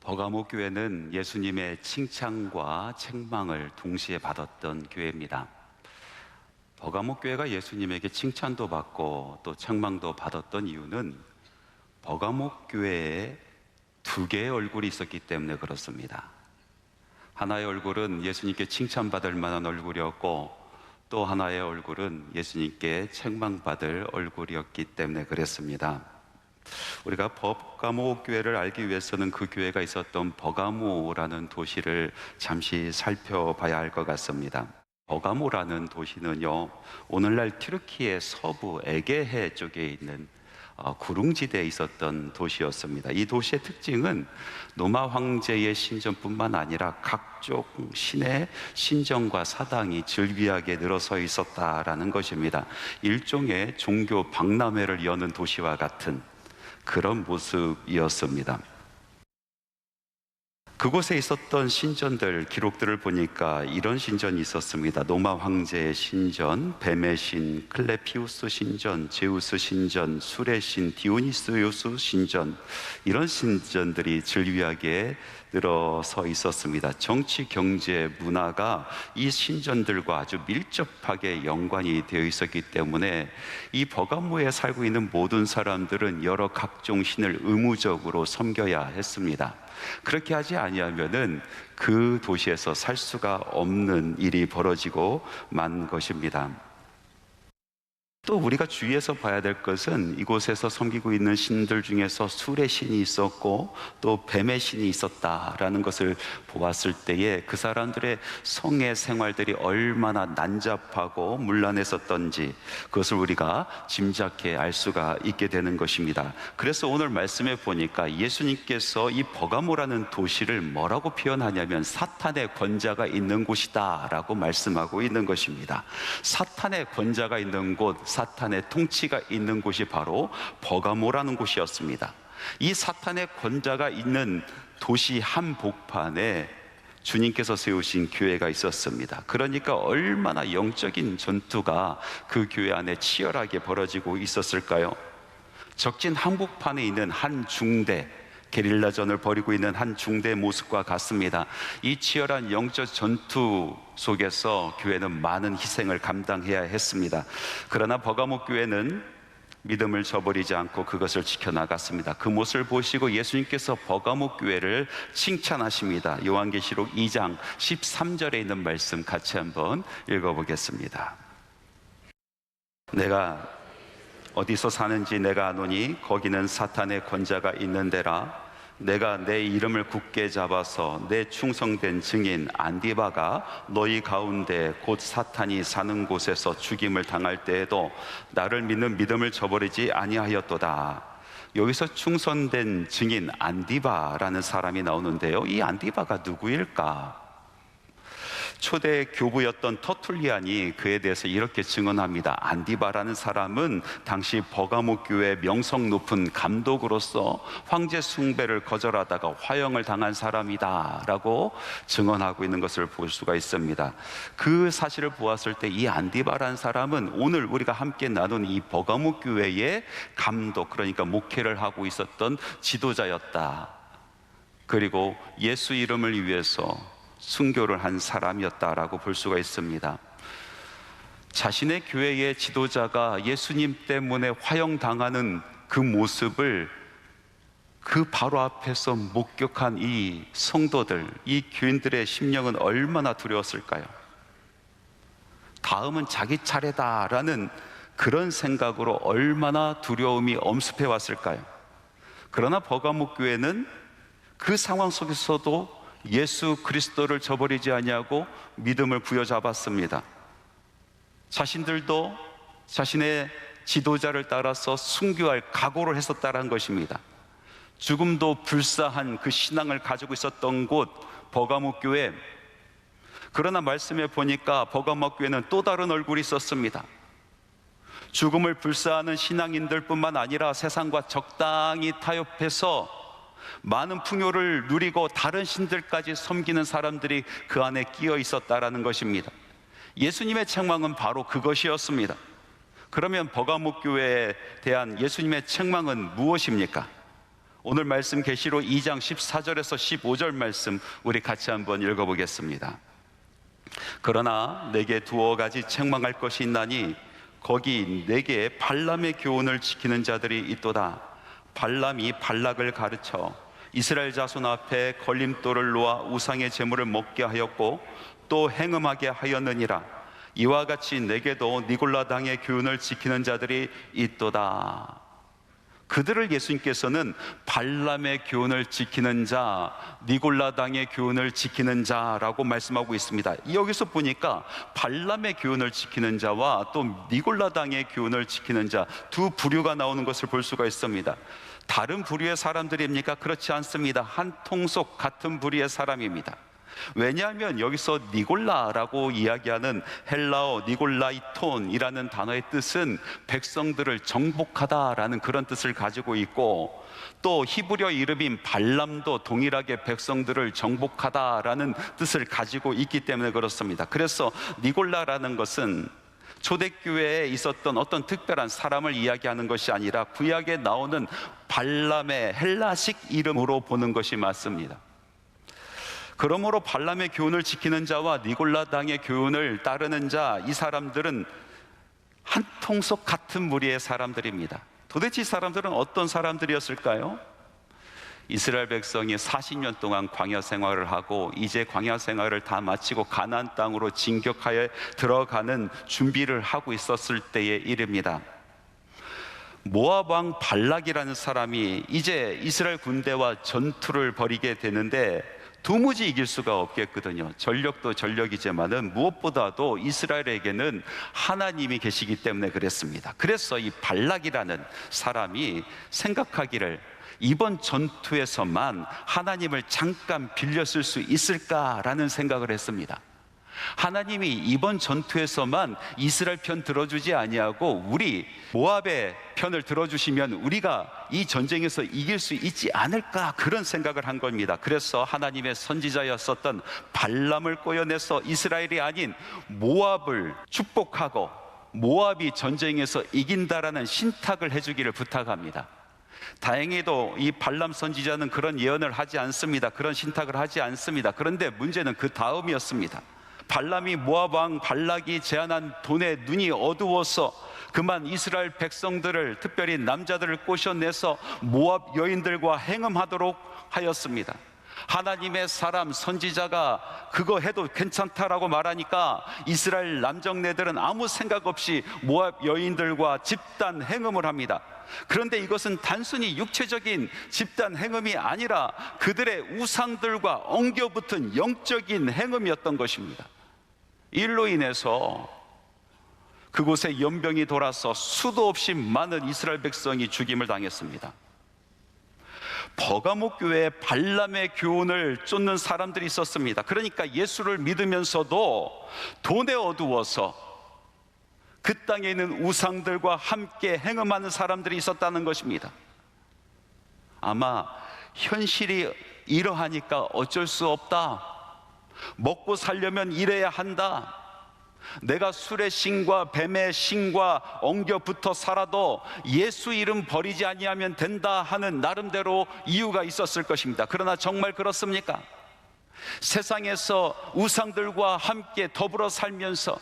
버가모 교회는 예수님의 칭찬과 책망을 동시에 받았던 교회입니다. 버가모 교회가 예수님에게 칭찬도 받고 또 책망도 받았던 이유는 버가모 교회에 두 개의 얼굴이 있었기 때문에 그렇습니다. 하나의 얼굴은 예수님께 칭찬받을 만한 얼굴이었고, 또 하나의 얼굴은 예수님께 책망받을 얼굴이었기 때문에 그랬습니다. 우리가 버가모 교회를 알기 위해서는 그 교회가 있었던 버가모라는 도시를 잠시 살펴봐야 할 것 같습니다. 버가모라는 도시는요, 오늘날 튀르키예 서부 에게해 쪽에 있는 구릉지대에 있었던 도시였습니다. 이 도시의 특징은 노마 황제의 신전뿐만 아니라 각종 신의 신전과 사당이 즐비하게 늘어서 있었다라는 것입니다. 일종의 종교 박람회를 여는 도시와 같은 그런 모습이었습니다. 그곳에 있었던 신전들, 기록들을 보니까 이런 신전이 있었습니다. 노마 황제의 신전, 뱀의 신, 클레피우스 신전, 제우스 신전, 술의 신, 디오니스요스 신전, 이런 신전들이 즐비하게 늘어서 있었습니다. 정치, 경제, 문화가 이 신전들과 아주 밀접하게 연관이 되어 있었기 때문에 이 버가모에 살고 있는 모든 사람들은 여러 각종 신을 의무적으로 섬겨야 했습니다. 그렇게 하지 아니하면은 그 도시에서 살 수가 없는 일이 벌어지고 만 것입니다. 또 우리가 주의해서 봐야 될 것은 이곳에서 섬기고 있는 신들 중에서 술의 신이 있었고 또 뱀의 신이 있었다라는 것을 보았을 때에 그 사람들의 성의 생활들이 얼마나 난잡하고 문란했었던지 그것을 우리가 짐작해 알 수가 있게 되는 것입니다. 그래서 오늘 말씀에 보니까 예수님께서 이 버가모라는 도시를 뭐라고 표현하냐면 사탄의 권자가 있는 곳이다 라고 말씀하고 있는 것입니다. 사탄의 권자가 있는 곳, 사탄의 통치가 있는 곳이 바로 버가모라는 곳이었습니다. 이 사탄의 권자가 있는 도시 한복판에 주님께서 세우신 교회가 있었습니다. 그러니까 얼마나 영적인 전투가 그 교회 안에 치열하게 벌어지고 있었을까요? 적진 한복판에 있는 한 중대, 게릴라전을 벌이고 있는 한 중대의 모습과 같습니다. 이 치열한 영적 전투 속에서 교회는 많은 희생을 감당해야 했습니다. 그러나 버가모 교회는 믿음을 저버리지 않고 그것을 지켜나갔습니다. 그 모습을 보시고 예수님께서 버가모 교회를 칭찬하십니다. 요한계시록 2장 13절에 있는 말씀 같이 한번 읽어보겠습니다. 내가 어디서 사는지 내가 아노니 거기는 사탄의 권자가 있는 데라. 내가 내 이름을 굳게 잡아서 내 충성된 증인 안디바가 너희 가운데 곧 사탄이 사는 곳에서 죽임을 당할 때에도 나를 믿는 믿음을 저버리지 아니하였도다. 여기서 충성된 증인 안디바라는 사람이 나오는데요, 이 안디바가 누구일까? 초대 교부였던 터툴리안이 그에 대해서 이렇게 증언합니다. 안디바라는 사람은 당시 버가모 교회 명성 높은 감독으로서 황제 숭배를 거절하다가 화형을 당한 사람이다 라고 증언하고 있는 것을 볼 수가 있습니다. 그 사실을 보았을 때 이 안디바라는 사람은 오늘 우리가 함께 나눈 이 버가모 교회의 감독, 그러니까 목회를 하고 있었던 지도자였다. 그리고 예수 이름을 위해서 순교를 한 사람이었다라고 볼 수가 있습니다. 자신의 교회의 지도자가 예수님 때문에 화형당하는 그 모습을 그 바로 앞에서 목격한 이 성도들, 이 교인들의 심령은 얼마나 두려웠을까요? 다음은 자기 차례다라는 그런 생각으로 얼마나 두려움이 엄습해 왔을까요? 그러나 버가모 교회는 그 상황 속에서도 예수 그리스도를 저버리지 아니하고 믿음을 부여잡았습니다. 자신들도 자신의 지도자를 따라서 순교할 각오를 했었다는 것입니다. 죽음도 불사한 그 신앙을 가지고 있었던 곳 버가모 교회. 그러나 말씀에 보니까 버가모 교회는 또 다른 얼굴이 있었습니다. 죽음을 불사하는 신앙인들 뿐만 아니라 세상과 적당히 타협해서 많은 풍요를 누리고 다른 신들까지 섬기는 사람들이 그 안에 끼어 있었다라는 것입니다. 예수님의 책망은 바로 그것이었습니다. 그러면 버가모 교회에 대한 예수님의 책망은 무엇입니까? 오늘 말씀 계시록 2장 14절에서 15절 말씀 우리 같이 한번 읽어보겠습니다. 그러나 내게 두어 가지 책망할 것이 있나니 거기 내게 발람의 교훈을 지키는 자들이 있도다. 발람이 발락을 가르쳐 이스라엘 자손 앞에 걸림돌을 놓아 우상의 제물을 먹게 하였고 또 행음하게 하였느니라. 이와 같이 내게도 니골라 당의 교훈을 지키는 자들이 있도다. 그들을 예수님께서는 발람의 교훈을 지키는 자, 니골라 당의 교훈을 지키는 자라고 말씀하고 있습니다. 여기서 보니까 발람의 교훈을 지키는 자와 또 니골라 당의 교훈을 지키는 자 두 부류가 나오는 것을 볼 수가 있습니다. 다른 부류의 사람들입니까? 그렇지 않습니다. 한 통속 같은 부류의 사람입니다. 왜냐하면 여기서 니골라라고 이야기하는 헬라어 니골라이톤이라는 단어의 뜻은 백성들을 정복하다라는 그런 뜻을 가지고 있고, 또 히브리어 이름인 발람도 동일하게 백성들을 정복하다라는 뜻을 가지고 있기 때문에 그렇습니다. 그래서 니골라라는 것은 초대교회에 있었던 어떤 특별한 사람을 이야기하는 것이 아니라 구약에 나오는 발람의 헬라식 이름으로 보는 것이 맞습니다. 그러므로 발람의 교훈을 지키는 자와 니골라 당의 교훈을 따르는 자, 이 사람들은 한 통속 같은 무리의 사람들입니다. 도대체 이 사람들은 어떤 사람들이었을까요? 이스라엘 백성이 40년 동안 광야 생활을 하고 이제 광야 생활을 다 마치고 가나안 땅으로 진격하여 들어가는 준비를 하고 있었을 때의 일입니다. 모압 왕 발락이라는 사람이 이제 이스라엘 군대와 전투를 벌이게 되는데 도무지 이길 수가 없겠거든요. 전력도 전력이지만은 무엇보다도 이스라엘에게는 하나님이 계시기 때문에 그랬습니다. 그래서 이 발락이라는 사람이 생각하기를 이번 전투에서만 하나님을 잠깐 빌렸을 수 있을까라는 생각을 했습니다. 하나님이 이번 전투에서만 이스라엘 편 들어주지 아니하고 우리 모압의 편을 들어주시면 우리가 이 전쟁에서 이길 수 있지 않을까, 그런 생각을 한 겁니다. 그래서 하나님의 선지자였었던 발람을 꼬여내서 이스라엘이 아닌 모압을 축복하고 모압이 전쟁에서 이긴다라는 신탁을 해주기를 부탁합니다. 다행히도 이 발람 선지자는 그런 예언을 하지 않습니다. 그런 신탁을 하지 않습니다. 그런데 문제는 그 다음이었습니다. 발람이 모압 왕 발락이 제안한 돈에 눈이 어두워서 그만 이스라엘 백성들을, 특별히 남자들을 꼬셔내서 모압 여인들과 행음하도록 하였습니다. 하나님의 사람 선지자가 그거 해도 괜찮다라고 말하니까 이스라엘 남정네들은 아무 생각 없이 모압 여인들과 집단 행음을 합니다. 그런데 이것은 단순히 육체적인 집단 행음이 아니라 그들의 우상들과 엉겨붙은 영적인 행음이었던 것입니다. 일로 인해서 그곳에 연병이 돌아서 수도 없이 많은 이스라엘 백성이 죽임을 당했습니다. 버가모 교회에 발람의 교훈을 쫓는 사람들이 있었습니다. 그러니까 예수를 믿으면서도 돈에 어두워서 그 땅에 있는 우상들과 함께 행음하는 사람들이 있었다는 것입니다. 아마 현실이 이러하니까 어쩔 수 없다, 먹고 살려면 일해야 한다, 내가 술의 신과 뱀의 신과 엉겨 붙어 살아도 예수 이름 버리지 아니하면 된다 하는 나름대로 이유가 있었을 것입니다. 그러나 정말 그렇습니까? 세상에서 우상들과 함께 더불어 살면서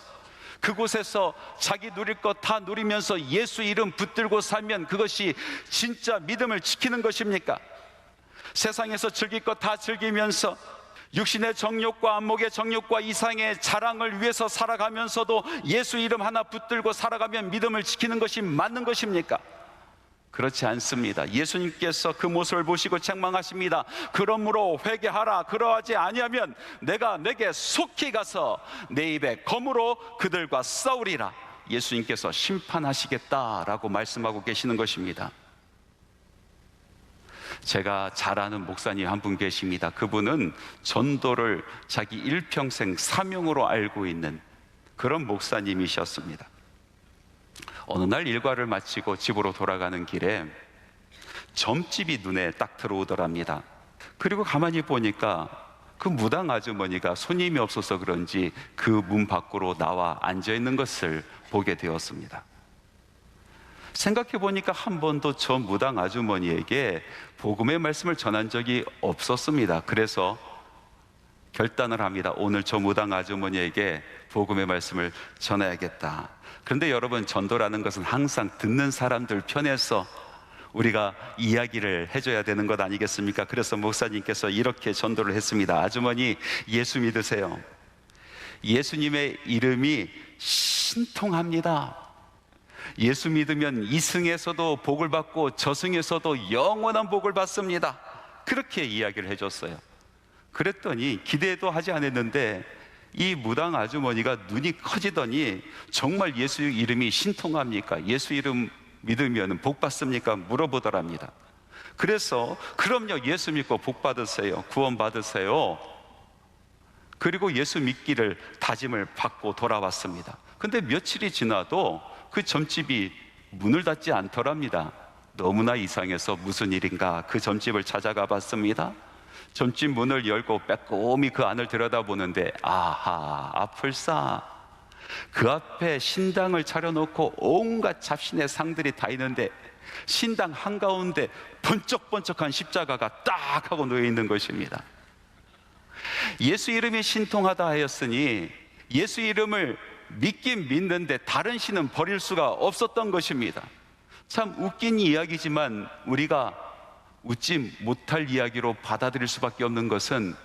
그곳에서 자기 누릴 것 다 누리면서 예수 이름 붙들고 살면 그것이 진짜 믿음을 지키는 것입니까? 세상에서 즐길 것 다 즐기면서 육신의 정욕과 안목의 정욕과 이상의 자랑을 위해서 살아가면서도 예수 이름 하나 붙들고 살아가면 믿음을 지키는 것이 맞는 것입니까? 그렇지 않습니다. 예수님께서 그 모습을 보시고 책망하십니다. 그러므로 회개하라. 그러하지 아니하면 내가 내게 속히 가서 내 입에 검으로 그들과 싸우리라. 예수님께서 심판하시겠다라고 말씀하고 계시는 것입니다. 제가 잘 아는 목사님 한 분 계십니다. 그분은 전도를 자기 일평생 사명으로 알고 있는 그런 목사님이셨습니다. 어느 날 일과를 마치고 집으로 돌아가는 길에 점집이 눈에 딱 들어오더랍니다. 그리고 가만히 보니까 그 무당 아주머니가 손님이 없어서 그런지 그 문 밖으로 나와 앉아 있는 것을 보게 되었습니다. 생각해 보니까 한 번도 저 무당 아주머니에게 복음의 말씀을 전한 적이 없었습니다. 그래서 결단을 합니다. 오늘 저 무당 아주머니에게 복음의 말씀을 전해야겠다. 그런데 여러분, 전도라는 것은 항상 듣는 사람들 편에서 우리가 이야기를 해줘야 되는 것 아니겠습니까? 그래서 목사님께서 이렇게 전도를 했습니다. 아주머니, 예수 믿으세요. 예수님의 이름이 신통합니다. 예수 믿으면 이승에서도 복을 받고 저승에서도 영원한 복을 받습니다. 그렇게 이야기를 해줬어요. 그랬더니 기대도 하지 않았는데 이 무당 아주머니가 눈이 커지더니 정말 예수 이름이 신통합니까? 예수 이름 믿으면 복 받습니까? 물어보더랍니다. 그래서 그럼요, 예수 믿고 복 받으세요. 구원 받으세요. 그리고 예수 믿기를 다짐을 받고 돌아왔습니다. 근데 며칠이 지나도 그 점집이 문을 닫지 않더랍니다. 너무나 이상해서 무슨 일인가 그 점집을 찾아가 봤습니다. 점집 문을 열고 빼꼼히 그 안을 들여다보는데, 아하, 아플싸, 그 앞에 신당을 차려놓고 온갖 잡신의 상들이 다 있는데 신당 한가운데 번쩍번쩍한 십자가가 딱 하고 놓여 있는 것입니다. 예수 이름이 신통하다 하였으니 예수 이름을 믿긴 믿는데 다른 신은 버릴 수가 없었던 것입니다. 참 웃긴 이야기지만 우리가 웃지 못할 이야기로 받아들일 수밖에 없는 것은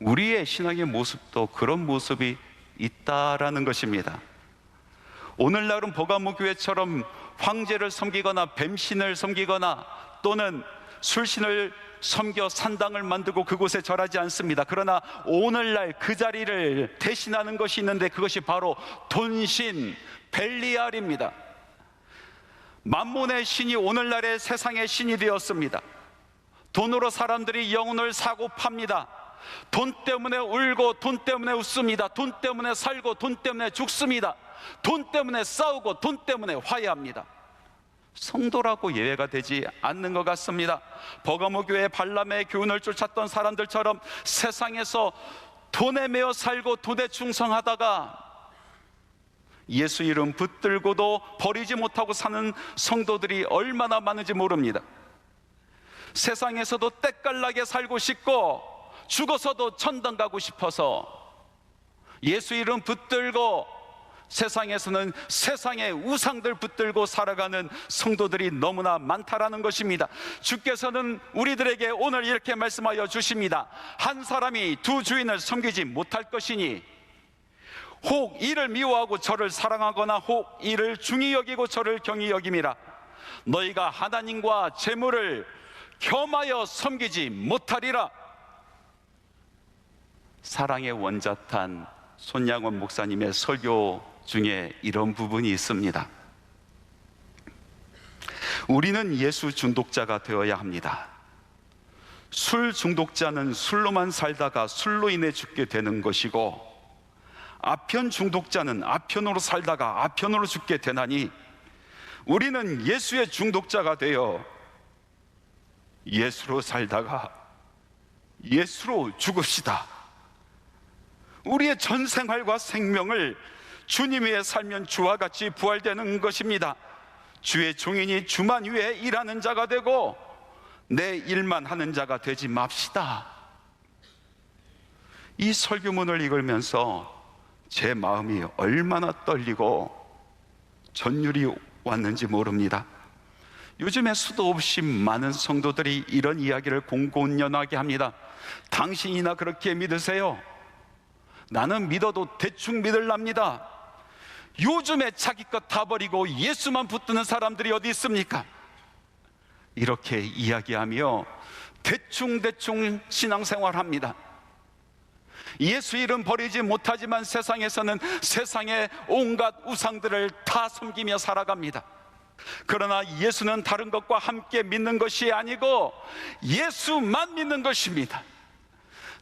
우리의 신앙의 모습도 그런 모습이 있다라는 것입니다. 오늘날은 버가모 교회처럼 황제를 섬기거나 뱀신을 섬기거나 또는 술신을 섬겨 산당을 만들고 그곳에 절하지 않습니다. 그러나 오늘날 그 자리를 대신하는 것이 있는데 그것이 바로 돈신 벨리알입니다. 만몬의 신이 오늘날의 세상의 신이 되었습니다. 돈으로 사람들이 영혼을 사고 팝니다. 돈 때문에 울고 돈 때문에 웃습니다. 돈 때문에 살고 돈 때문에 죽습니다. 돈 때문에 싸우고 돈 때문에 화해합니다. 성도라고 예외가 되지 않는 것 같습니다. 버가모 교회 발람의 교훈을 쫓았던 사람들처럼 세상에서 돈에 매여 살고 돈에 충성하다가 예수 이름 붙들고도 버리지 못하고 사는 성도들이 얼마나 많은지 모릅니다. 세상에서도 때깔나게 살고 싶고 죽어서도 천당 가고 싶어서 예수 이름 붙들고 세상에서는 세상의 우상들 붙들고 살아가는 성도들이 너무나 많다라는 것입니다. 주께서는 우리들에게 오늘 이렇게 말씀하여 주십니다. 한 사람이 두 주인을 섬기지 못할 것이니 혹 이를 미워하고 저를 사랑하거나 혹 이를 중히 여기고 저를 경히 여김이라. 너희가 하나님과 재물을 겸하여 섬기지 못하리라. 사랑의 원자탄 손양원 목사님의 설교 중에 이런 부분이 있습니다. 우리는 예수 중독자가 되어야 합니다. 술 중독자는 술로만 살다가 술로 인해 죽게 되는 것이고, 아편 중독자는 아편으로 살다가 아편으로 죽게 되나니 우리는 예수의 중독자가 되어 예수로 살다가 예수로 죽읍시다. 우리의 전 생활과 생명을 주님 위에 살면 주와 같이 부활되는 것입니다. 주의 종인이 주만 위해 일하는 자가 되고 내 일만 하는 자가 되지 맙시다. 이 설교문을 읽으면서 제 마음이 얼마나 떨리고 전율이 왔는지 모릅니다. 요즘에 수도 없이 많은 성도들이 이런 이야기를 공공연하게 합니다. 당신이나 그렇게 믿으세요? 나는 믿어도 대충 믿을랍니다. 요즘에 자기 것 다 버리고 예수만 붙드는 사람들이 어디 있습니까? 이렇게 이야기하며 대충 신앙생활합니다. 예수 이름 버리지 못하지만 세상에서는 세상의 온갖 우상들을 다 섬기며 살아갑니다. 그러나 예수는 다른 것과 함께 믿는 것이 아니고 예수만 믿는 것입니다.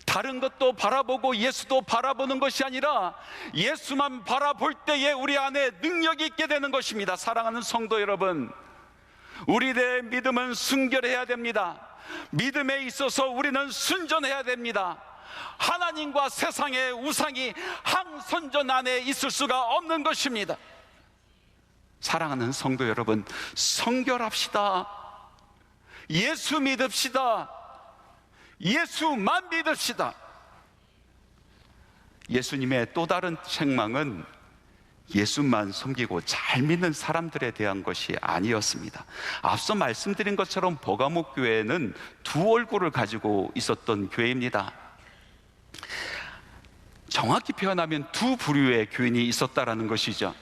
다른 것도 바라보고 예수도 바라보는 것이 아니라 예수만 바라볼 때에 우리 안에 능력이 있게 되는 것입니다. 사랑하는 성도 여러분, 우리의 믿음은 순결해야 됩니다. 믿음에 있어서 우리는 순전해야 됩니다. 하나님과 세상의 우상이 한 선전 안에 있을 수가 없는 것입니다. 사랑하는 성도 여러분, 성결합시다. 예수 믿읍시다. 예수만 믿읍시다. 예수님의 또 다른 책망은 예수만 섬기고 잘 믿는 사람들에 대한 것이 아니었습니다. 앞서 말씀드린 것처럼 버가목 교회는 두 얼굴을 가지고 있었던 교회입니다. 정확히 표현하면 두 부류의 교인이 있었다라는 것이죠.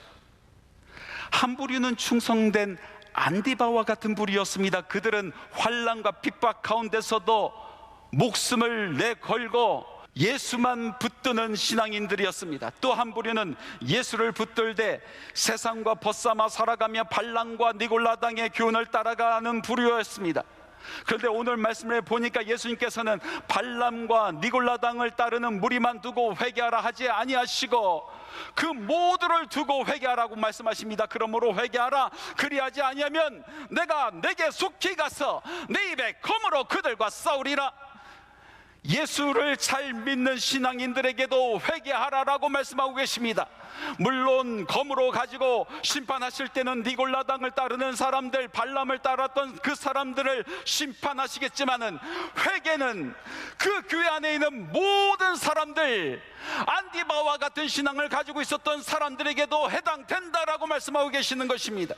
한 부류는 충성된 안디바와 같은 부류였습니다. 그들은 환난과 핍박 가운데서도 목숨을 내걸고 예수만 붙드는 신앙인들이었습니다. 또 한 부류는 예수를 붙들되 세상과 벗삼아 살아가며 발람과 니골라당의 교훈을 따라가는 부류였습니다. 그런데 오늘 말씀을 보니까 예수님께서는 발람과 니골라당을 따르는 무리만 두고 회개하라 하지 아니하시고 그 모두를 두고 회개하라고 말씀하십니다. 그러므로 회개하라. 그리하지 아니하면 내가 내게 속히 가서 내 입에 검으로 그들과 싸우리라. 예수를 잘 믿는 신앙인들에게도 회개하라라고 말씀하고 계십니다. 물론 검으로 가지고 심판하실 때는 니골라당을 따르는 사람들, 발람을 따랐던 그 사람들을 심판하시겠지만은 회개는 그 교회 안에 있는 모든 사람들, 안디바와 같은 신앙을 가지고 있었던 사람들에게도 해당된다라고 말씀하고 계시는 것입니다.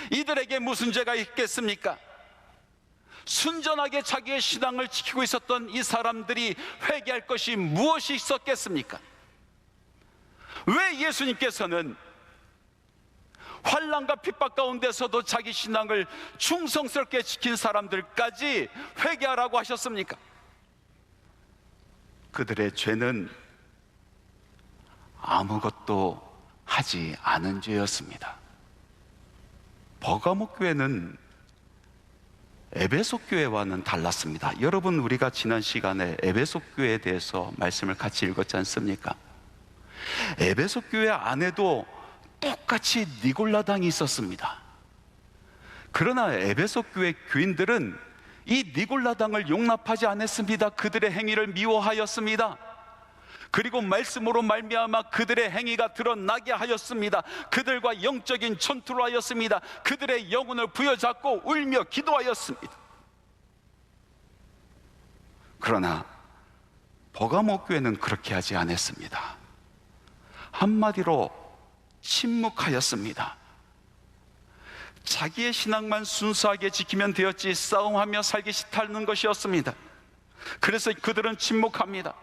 이들에게 무슨 죄가 있겠습니까? 순전하게 자기의 신앙을 지키고 있었던 이 사람들이 회개할 것이 무엇이 있었겠습니까? 왜 예수님께서는 환난과 핍박 가운데서도 자기 신앙을 충성스럽게 지킨 사람들까지 회개하라고 하셨습니까? 그들의 죄는 아무것도 하지 않은 죄였습니다. 버가목 교회는 에베소 교회와는 달랐습니다. 여러분, 우리가 지난 시간에 에베소 교회에 대해서 말씀을 같이 읽었지 않습니까? 에베소 교회 안에도 똑같이 니골라당이 있었습니다. 그러나 에베소 교회 교인들은 이 니골라당을 용납하지 않았습니다. 그들의 행위를 미워하였습니다. 그리고 말씀으로 말미암아 그들의 행위가 드러나게 하였습니다. 그들과 영적인 전투를 하였습니다. 그들의 영혼을 부여잡고 울며 기도하였습니다. 그러나 버가목 교회는 그렇게 하지 않았습니다. 한마디로 침묵하였습니다. 자기의 신앙만 순수하게 지키면 되었지 싸움하며 살기 싫다는 것이었습니다. 그래서 그들은 침묵합니다.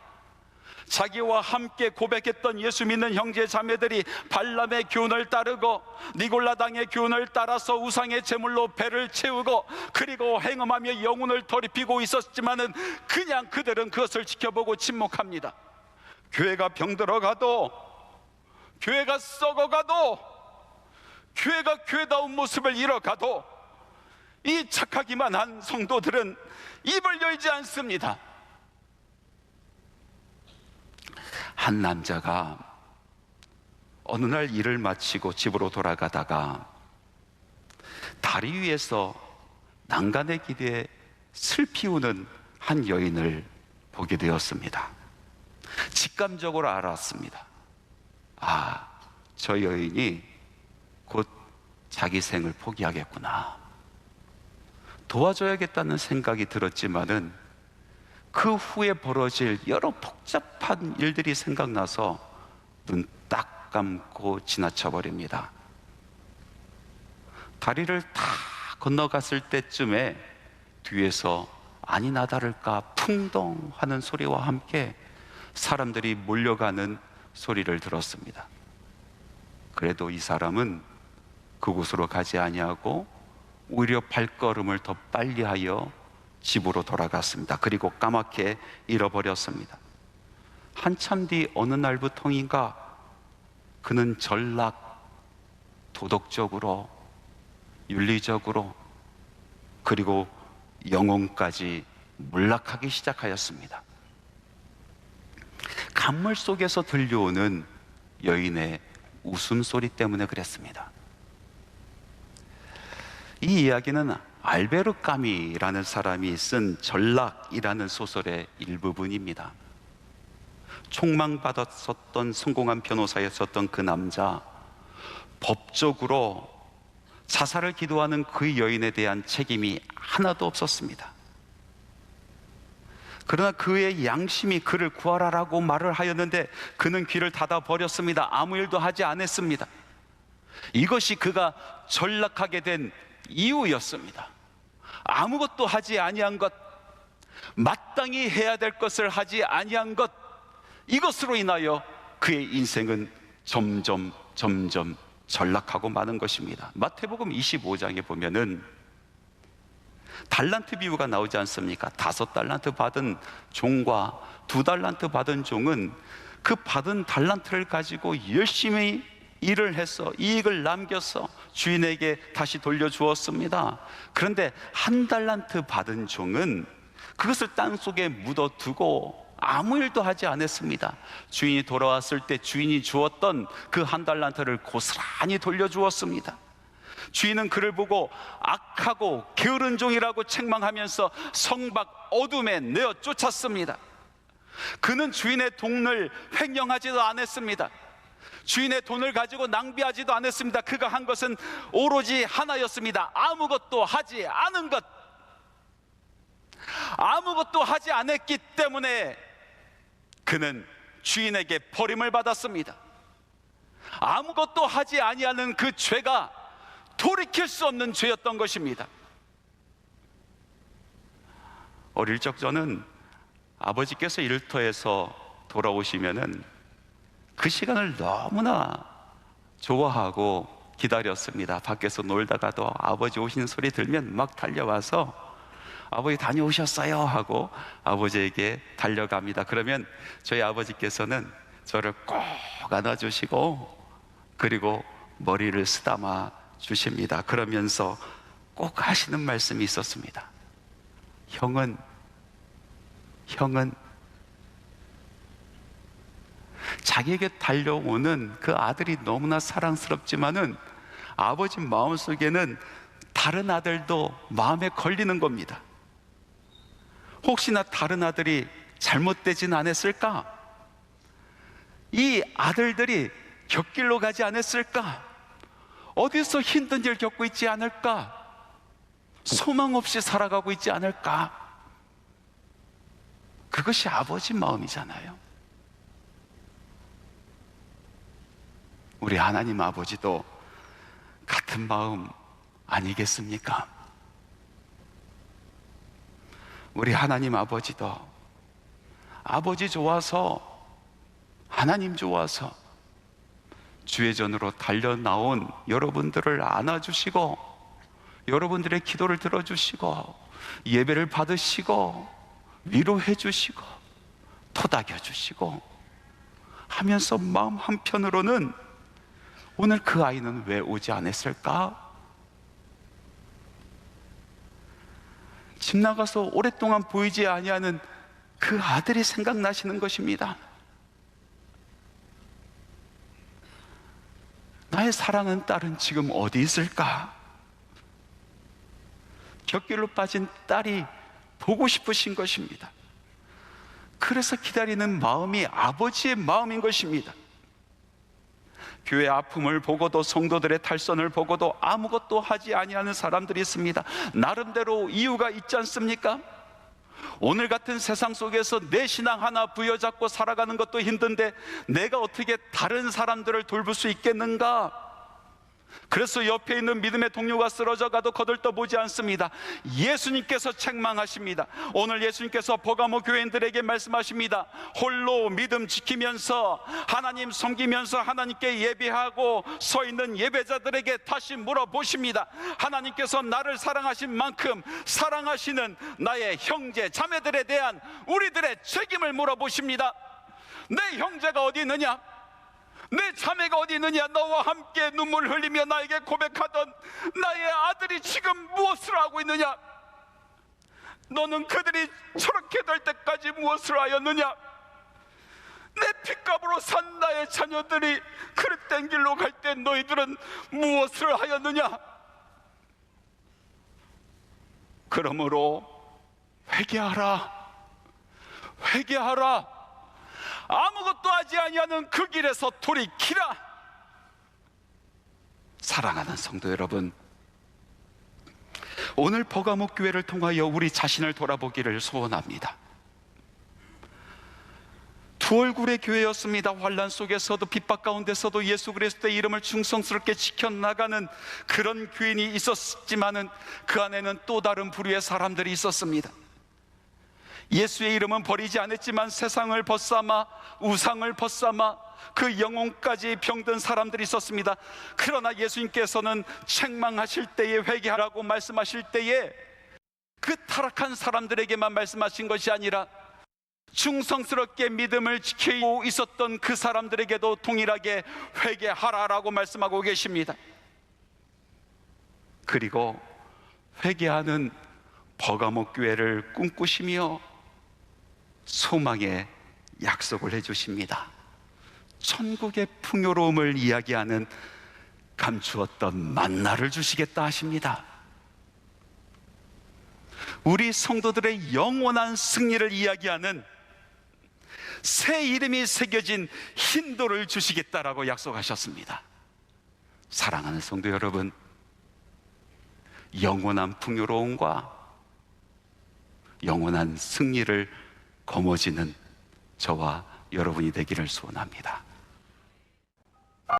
자기와 함께 고백했던 예수 믿는 형제 자매들이 발람의 교훈을 따르고 니골라당의 교훈을 따라서 우상의 제물로 배를 채우고 그리고 행음하며 영혼을 더럽히고 있었지만은 그냥 그들은 그것을 지켜보고 침묵합니다. 교회가 병들어가도, 교회가 썩어가도, 교회가 교회다운 모습을 잃어가도 이 착하기만 한 성도들은 입을 열지 않습니다. 한 남자가 어느 날 일을 마치고 집으로 돌아가다가 다리 위에서 난간의 길에 슬피 우는 한 여인을 보게 되었습니다. 직감적으로 알았습니다. 아, 저 여인이 곧 자기 생을 포기하겠구나. 도와줘야겠다는 생각이 들었지만은 그 후에 벌어질 여러 복잡한 일들이 생각나서 눈 딱 감고 지나쳐 버립니다. 다리를 다 건너갔을 때쯤에 뒤에서 아니나 다를까 풍덩 하는 소리와 함께 사람들이 몰려가는 소리를 들었습니다. 그래도 이 사람은 그곳으로 가지 아니하고 오히려 발걸음을 더 빨리 하여 집으로 돌아갔습니다. 그리고 까맣게 잃어버렸습니다. 한참 뒤 어느 날부터인가 그는 전락, 도덕적으로, 윤리적으로, 그리고 영혼까지 몰락하기 시작하였습니다. 강물 속에서 들려오는 여인의 웃음소리 때문에 그랬습니다. 이 이야기는 알베르 까미라는 사람이 쓴 전락이라는 소설의 일부분입니다. 총망받았었던 성공한 변호사였었던 그 남자, 법적으로 자살을 기도하는 그 여인에 대한 책임이 하나도 없었습니다. 그러나 그의 양심이 그를 구하라라고 말을 하였는데 그는 귀를 닫아 버렸습니다. 아무 일도 하지 않았습니다. 이것이 그가 전락하게 된 이유였습니다. 아무것도 하지 아니한 것, 마땅히 해야 될 것을 하지 아니한 것, 이것으로 인하여 그의 인생은 점점 전락하고 마는 것입니다. 마태복음 25장에 보면은 달란트 비유가 나오지 않습니까? 5달란트 받은 종과 2달란트 받은 종은 그 받은 달란트를 가지고 열심히 일을 해서 이익을 남겨서 주인에게 다시 돌려주었습니다. 그런데 1달란트 받은 종은 그것을 땅속에 묻어두고 아무 일도 하지 않았습니다. 주인이 돌아왔을 때 주인이 주었던 그 1달란트를 고스란히 돌려주었습니다. 주인은 그를 보고 악하고 게으른 종이라고 책망하면서 성박 어둠에 내어 쫓았습니다. 그는 주인의 돈을 횡령하지도 않았습니다. 주인의 돈을 가지고 낭비하지도 않았습니다. 그가 한 것은 오로지 하나였습니다. 아무것도 하지 않은 것. 아무것도 하지 않았기 때문에 그는 주인에게 버림을 받았습니다. 아무것도 하지 아니하는 그 죄가 돌이킬 수 없는 죄였던 것입니다. 어릴 적 저는 아버지께서 일터에서 돌아오시면은 그 시간을 너무나 좋아하고 기다렸습니다. 밖에서 놀다가도 아버지 오시는 소리 들면 막 달려와서 아버지 다녀오셨어요 하고 아버지에게 달려갑니다. 그러면 저희 아버지께서는 저를 꼭 안아주시고 그리고 머리를 쓰다마 주십니다. 그러면서 꼭 하시는 말씀이 있었습니다. 형은 자기에게 달려오는 그 아들이 너무나 사랑스럽지만은 아버지 마음속에는 다른 아들도 마음에 걸리는 겁니다. 혹시나 다른 아들이 잘못되진 않았을까? 이 아들들이 곁길로 가지 않았을까? 어디서 힘든 일 겪고 있지 않을까? 소망 없이 살아가고 있지 않을까? 그것이 아버지 마음이잖아요. 우리 하나님 아버지도 같은 마음 아니겠습니까? 우리 하나님 아버지도 아버지 좋아서, 하나님 좋아서 주의 전으로 달려나온 여러분들을 안아주시고 여러분들의 기도를 들어주시고 예배를 받으시고 위로해 주시고 토닥여 주시고 하면서 마음 한편으로는 오늘 그 아이는 왜 오지 않았을까? 집 나가서 오랫동안 보이지 아니하는 그 아들이 생각나시는 것입니다. 나의 사랑하는 딸은 지금 어디 있을까? 곁길로 빠진 딸이 보고 싶으신 것입니다. 그래서 기다리는 마음이 아버지의 마음인 것입니다. 교회 아픔을 보고도 성도들의 탈선을 보고도 아무것도 하지 아니하는 사람들이 있습니다. 나름대로 이유가 있지 않습니까? 오늘 같은 세상 속에서 내 신앙 하나 부여잡고 살아가는 것도 힘든데 내가 어떻게 다른 사람들을 돌볼 수 있겠는가? 그래서 옆에 있는 믿음의 동료가 쓰러져 가도 거들떠보지 않습니다. 예수님께서 책망하십니다. 오늘 예수님께서 버가모 교인들에게 말씀하십니다. 홀로 믿음 지키면서 하나님 섬기면서 하나님께 예배하고 서 있는 예배자들에게 다시 물어보십니다. 하나님께서 나를 사랑하신 만큼 사랑하시는 나의 형제 자매들에 대한 우리들의 책임을 물어보십니다. 내 형제가 어디 있느냐? 내 자매가 어디 있느냐? 너와 함께 눈물 흘리며 나에게 고백하던 나의 아들이 지금 무엇을 하고 있느냐? 너는 그들이 저렇게 될 때까지 무엇을 하였느냐? 내 핏값으로 산 나의 자녀들이 그릇된 길로 갈 때 너희들은 무엇을 하였느냐? 그러므로 회개하라. 회개하라. 아무것도 하지 아니하는 그 길에서 돌이키라. 사랑하는 성도 여러분, 오늘 버가목 교회를 통하여 우리 자신을 돌아보기를 소원합니다. 두 얼굴의 교회였습니다. 환난 속에서도 핍박 가운데서도 예수 그리스도의 이름을 충성스럽게 지켜나가는 그런 교인이 있었지만은 그 안에는 또 다른 부류의 사람들이 있었습니다. 예수의 이름은 버리지 않았지만 세상을 벗삼아 우상을 벗삼아 그 영혼까지 병든 사람들이 있었습니다. 그러나 예수님께서는 책망하실 때에 회개하라고 말씀하실 때에 그 타락한 사람들에게만 말씀하신 것이 아니라 충성스럽게 믿음을 지키고 있었던 그 사람들에게도 동일하게 회개하라라고 말씀하고 계십니다. 그리고 회개하는 버가목 교회를 꿈꾸시며 소망의 약속을 해주십니다. 천국의 풍요로움을 이야기하는 감추었던 만나를 주시겠다 하십니다. 우리 성도들의 영원한 승리를 이야기하는 새 이름이 새겨진 힌도를 주시겠다라고 약속하셨습니다. 사랑하는 성도 여러분, 영원한 풍요로움과 영원한 승리를 거머쥐는 저와 여러분이 되기를 소원합니다.